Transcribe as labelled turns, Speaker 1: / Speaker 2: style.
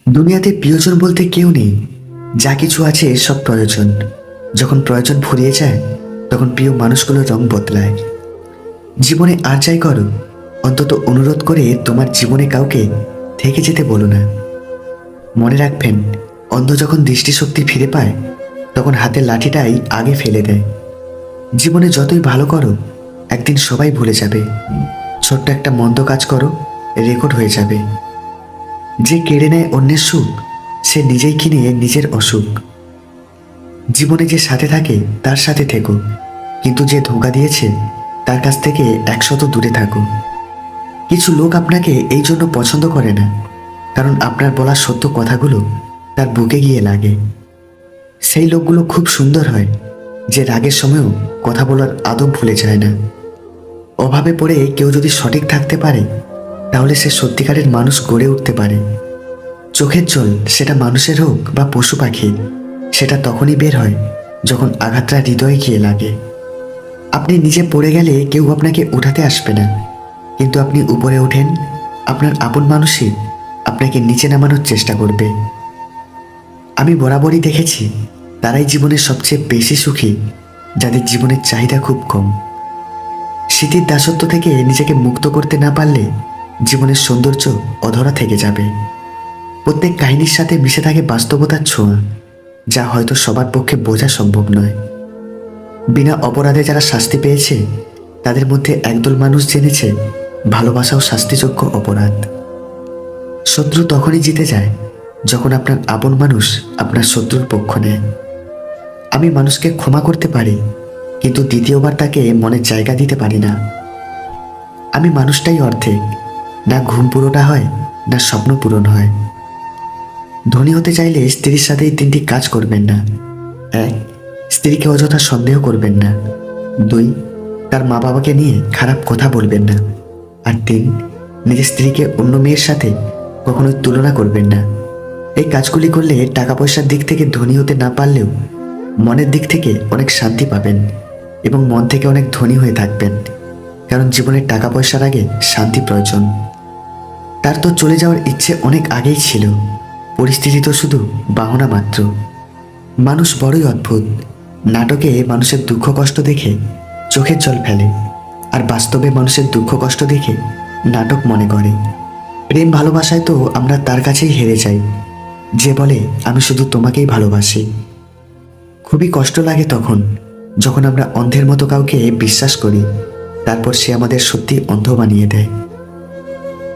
Speaker 1: দুনিয়াতে প্রিয়জন বলতে কেউ নেই। যা কিছু আছে সব প্রয়োজন। যখন প্রয়োজন ফুরিয়ে যায় তখন প্রিয় মানুষগুলোর রং বদলায়। জীবনে আর যাই করো, অন্তত অনুরোধ করে তোমার জীবনে কাউকে থেকে যেতে বলো না। মনে রাখবেন, অন্ধ যখন দৃষ্টিশক্তি ফিরে পায় তখন হাতের লাঠিটাই আগে ফেলে দেয়। জীবনে যতই ভালো করো, একদিন সবাই ভুলে যাবে। ছোট্ট একটা মন্দ কাজ করো, রেকর্ড হয়ে যাবে। যে কেড়ে নেয় অন্যের সুখ, সে নিজেই কিনে নিজের অসুখ। জীবনে যে সাথে থাকে তার সাথে থেকো, কিন্তু যে ধোঁকা দিয়েছে তার কাছ থেকে 100 দূরে থাকো। কিছু লোক আপনাকে এই জন্য পছন্দ করে না, কারণ আপনার বলা সত্য কথাগুলো তার বুকে গিয়ে লাগে। সেই লোকগুলো খুব সুন্দর হয়, যে রাগের সময়ও কথা বলার আদব ভুলে যায় না। অভাবে পড়ে কেউ যদি সঠিক থাকতে পারে, তাহলে সে সত্যিকারের মানুষ গড়ে উঠতে পারে। চোখের জল, সেটা মানুষের হোক বা পশু পাখি, সেটা তখনই বের হয় যখন আঘাতটা হৃদয়ে গিয়ে লাগে। আপনি নিজে পড়ে গেলে কেউ আপনাকে উঠাতে আসবে না, কিন্তু আপনি উপরে ওঠেন, আপনার আপন মানুষই আপনাকে নিচে নামানোর চেষ্টা করবে। আমি বরাবরই দেখেছি, তারাই জীবনের সবচেয়ে বেশি সুখী যাদের জীবনের চাহিদা খুব কম। স্মৃতির দাসত্ব থেকে নিজেকে মুক্ত করতে না পারলে জীবনের সৌন্দর্য অধরা থেকে যাবে। প্রত্যেক কাহিনীর সাথে মিশে থাকে বাস্তবতার ছোঁয়া, যা হয়তো সবার পক্ষে বোঝা সম্ভব নয়। বিনা অপরাধে যারা শাস্তি পেয়েছে, তাদের মধ্যে একদল মানুষ জেনেছে ভালোবাসাও শাস্তিযোগ্য অপরাধ। শত্রু তখনই জিতে যায় যখন আপনার আপন মানুষ আপনার শত্রুর পক্ষ নেয়। আমি মানুষকে ক্ষমা করতে পারি, কিন্তু দ্বিতীয়বার তাকে মনের জায়গা দিতে পারি না। আমি মানুষটাই অর্ধেক, না ঘুম পুরোটা হয়, না স্বপ্ন পূরণ হয়। ধনী হতে চাইলে স্ত্রীর সাথে এই 3টি কাজ করবেন না। 1. স্ত্রীকে অযথা সন্দেহ করবেন না। 2. তার মা বাবাকে নিয়ে খারাপ কথা বলবেন না। আর 3. নিজের স্ত্রীকে অন্য মেয়ের সাথে কখনোই তুলনা করবেন না। এই কাজগুলি করলে টাকা পয়সার দিক থেকে ধনী হতে না পারলেও মনের দিক থেকে অনেক শান্তি পাবেন এবং মন থেকে অনেক ধনী হয়ে থাকবেন। কারণ জীবনের টাকা পয়সার আগে শান্তি প্রয়োজন। তার তো চলে যাওয়ার ইচ্ছে অনেক আগেই ছিল, পরিস্থিতি তো শুধু বাহনা মাত্র। মানুষ বড়ই অদ্ভুত। নাটকে মানুষের দুঃখ কষ্ট দেখে চোখের জল ফেলে, আর বাস্তবে মানুষের দুঃখ কষ্ট দেখে নাটক মনে করে। প্রেম ভালোবাসায় তো আমরা তার কাছেই হেরে যাই যে বলে আমি শুধু তোমাকেই ভালোবাসি। খুবই কষ্ট লাগে তখন, যখন আমরা অন্ধের মতো কাউকে বিশ্বাস করি, তারপর সে আমাদের সত্যি অন্ধ বানিয়ে দেয়।